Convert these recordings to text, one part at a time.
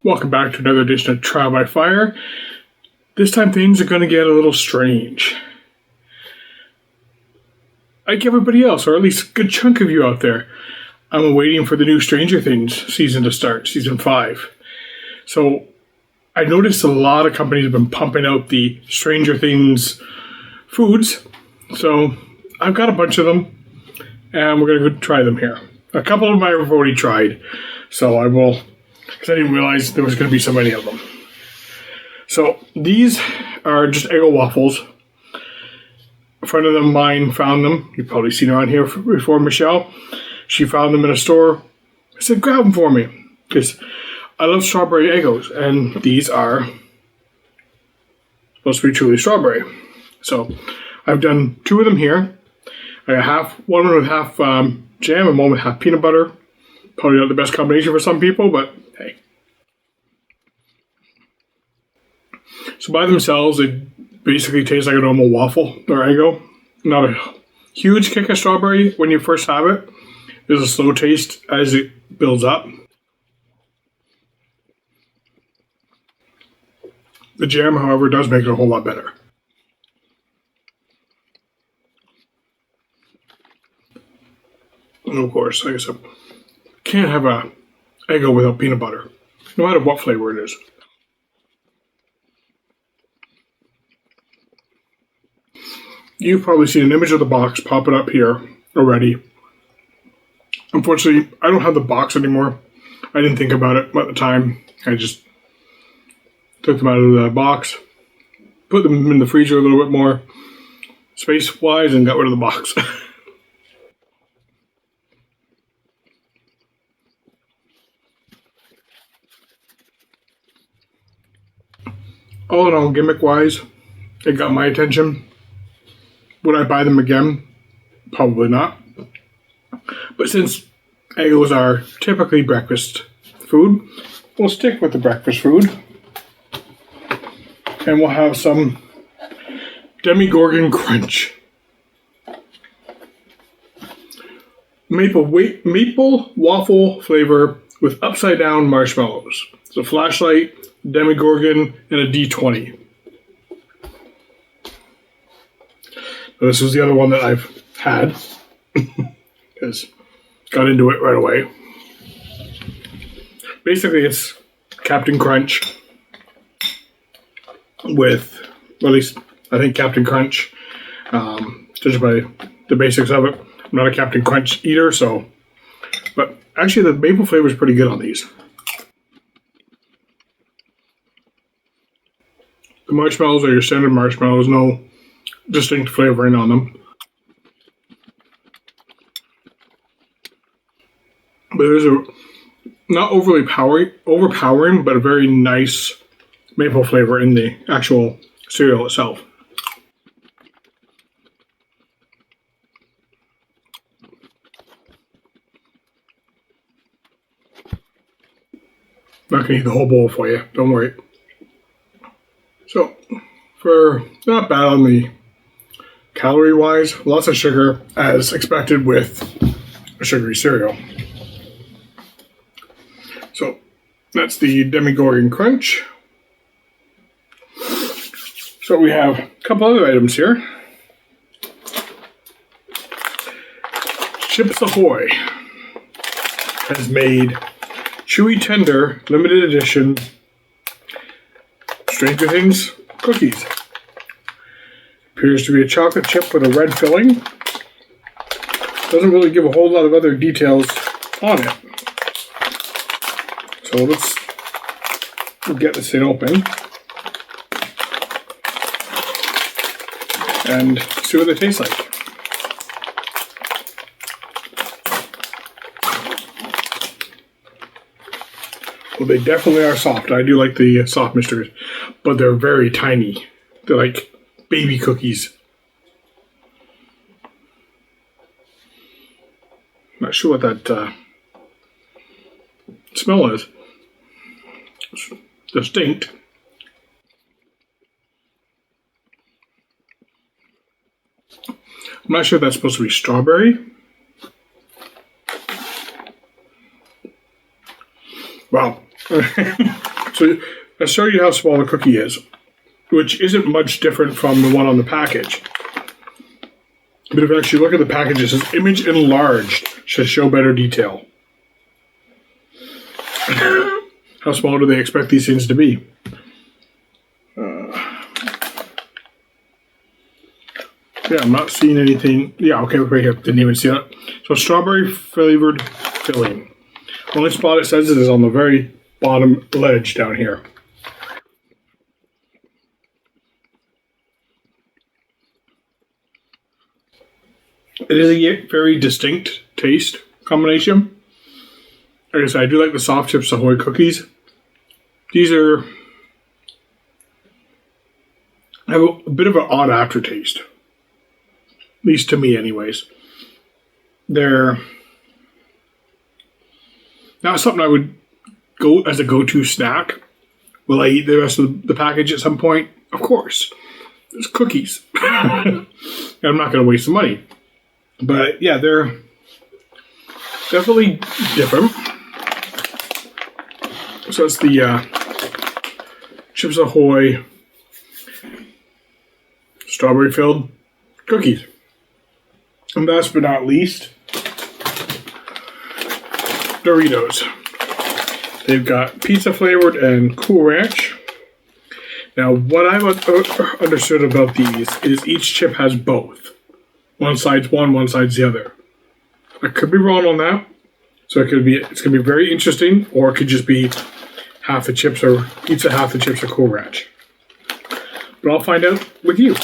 Welcome back to another edition of Trial by Fire. This time things are going to get a little strange. Like everybody else, or at least a good chunk of you out there, I'm waiting for the new Stranger Things season to start, season 5. So I noticed a lot of companies have been pumping out the Stranger Things foods. So I've got a bunch of them, and we're going to go try them here. A couple of them I've already tried, so I will, because I didn't realize there was going to be so many of them. So these are just Eggo waffles. A friend of mine found them. You've probably seen her on here before, Michelle. She found them in a store. I said, grab them for me, because I love strawberry Eggos, and these are supposed to be truly strawberry. So I've done 2 of them here. I got one with half jam and one with half peanut butter. Probably not the best combination for some people, but hey. So by themselves, they basically taste like a normal waffle or Eggo. Not a huge kick of strawberry when you first have it. There's a slow taste as it builds up. The jam, however, does make it a whole lot better. And of course, like I said, can't have a Eggo without peanut butter, no matter what flavor it is. You've probably seen an image of the box popping up here already. Unfortunately, I don't have the box anymore. I didn't think about it at the time. I just took them out of the box, put them in the freezer a little bit more space-wise, and got rid of the box. All in all, gimmick-wise, it got my attention. Would I buy them again? Probably not. But since Eggos are typically breakfast food, we'll stick with the breakfast food. And we'll have some Demigorgon Crunch. Maple waffle flavor with upside down marshmallows. So flashlight, Demigorgon, and a D20. This is the other one that I've had, because got into it right away. Basically, it's Captain Crunch with, well, at least I think Captain Crunch, judged by the basics of it. I'm not a Captain Crunch eater, so, but actually the maple flavor is pretty good on these. The marshmallows are your standard marshmallows, no distinct flavoring on them. But there's a not overly overpowering, but a very nice maple flavor in the actual cereal itself. Not gonna eat the whole bowl for you, don't worry. So, for not bad on the calorie-wise, lots of sugar as expected with a sugary cereal. So, that's the Demigorgon Crunch. So we have a couple other items here. Chips Ahoy has made Chewy Tender limited edition Stranger Things cookies. Appears to be a chocolate chip with a red filling. Doesn't really give a whole lot of other details on it. So we'll get this thing open and see what they taste like. Well, they definitely are soft. I do like the soft mysteries, but they're very tiny. They're like baby cookies. Not sure what that smell is. It's distinct. I'm not sure if that's supposed to be strawberry. Wow. So I'll show you how small the cookie is, which isn't much different from the one on the package. But if you actually look at the package, it says image enlarged to show better detail. How small do they expect these things to be? Yeah, I'm not seeing anything. Yeah, okay, right here. Didn't even see that. So strawberry flavored filling. Only spot it says it is on the very bottom ledge down here. It is a very distinct taste combination. Like I said, I do like the soft chips Ahoy cookies. These have a bit of an odd aftertaste. At least to me anyways. They're not something I would go as a go-to snack. Will I eat the rest of the package at some point? Of course. It's cookies. And I'm not going to waste the money. But yeah, they're definitely different. So it's the Chips Ahoy strawberry filled cookies. And last but not least, Doritos. They've got pizza flavored and Cool Ranch. Now, what I've understood about these is each chip has both. One side's one side's the other. I could be wrong on that. So it's gonna be very interesting, or it could just be half the chips are pizza, half the chips are Cool Ranch. But I'll find out with you.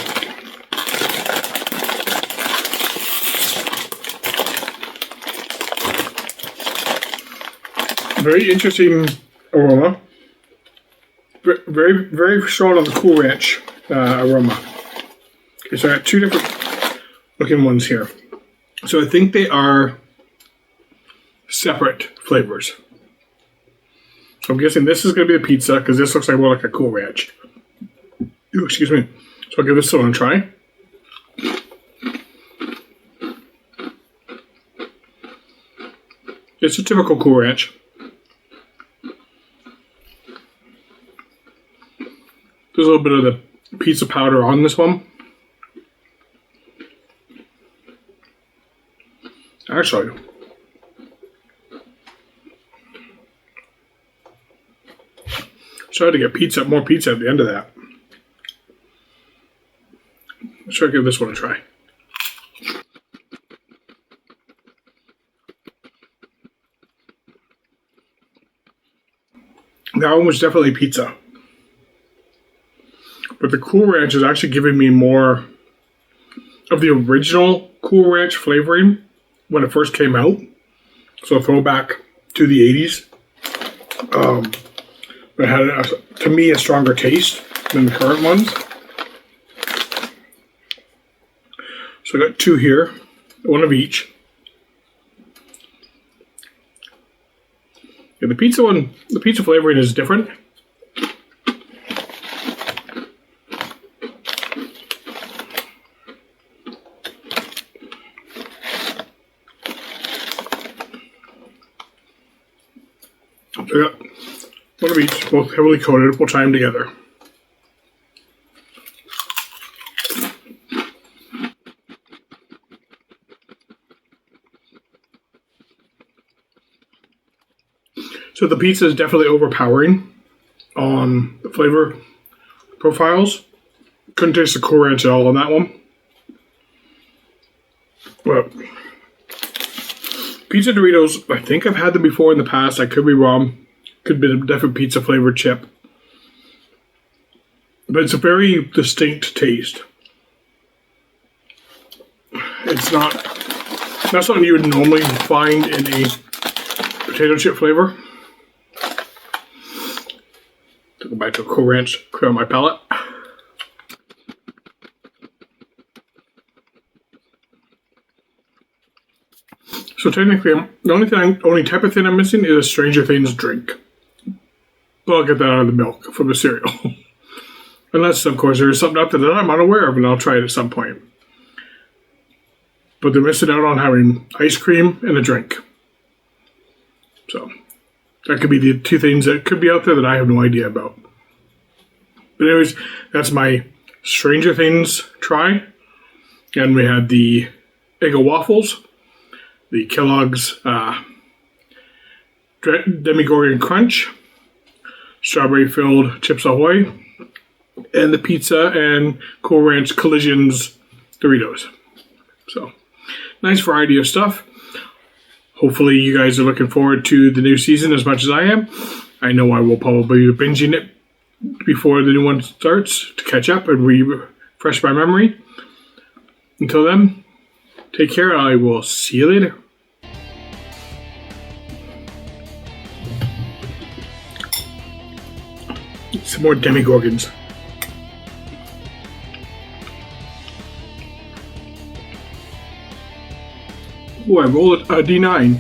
Very interesting aroma. Very, very strong on the Cool Ranch aroma. Okay, so I got two different looking ones here. So I think they are separate flavors. So I'm guessing this is going to be the pizza because this looks like more like a Cool Ranch. Ooh, excuse me. So I'll give this one a try. It's a typical Cool Ranch. There's a little bit of the pizza powder on this one. Actually, try to get more pizza at the end of that. Let's try to give this one a try. That one was definitely pizza. But the Cool Ranch is actually giving me more of the original Cool Ranch flavoring when it first came out. So a throwback to the 80s. But it had, to me, a stronger taste than the current ones. So I got two here, one of each. Yeah, the pizza flavoring is different. So I got one of each, both heavily coated. We'll try them together. So the pizza is definitely overpowering on the flavor profiles. Couldn't taste the Cool Ranch at all on that one. But pizza Doritos, I think I've had them before in the past. I could be wrong. Could be a different pizza flavored chip. But it's a very distinct taste. It's not something you would normally find in a potato chip flavor. To go back to a Cool Ranch, clear out my palate. So technically, the only type of thing I'm missing is a Stranger Things drink. But I'll get that out of the milk from the cereal. Unless, of course, there is something out there that I'm unaware of, and I'll try it at some point. But they're missing out on having ice cream and a drink. So, That could be the two things that could be out there that I have no idea about. But anyways, that's my Stranger Things try. And we had the Eggo waffles, the Kellogg's Demigorgon Crunch, strawberry-filled Chips Ahoy, and the pizza and Cool Ranch Collisions Doritos. So, nice variety of stuff. Hopefully you guys are looking forward to the new season as much as I am. I know I will probably be binging it before the new one starts to catch up and refresh my memory. Until then, take care. I will see you later. Some more Demigorgons. Oh, I rolled a D9.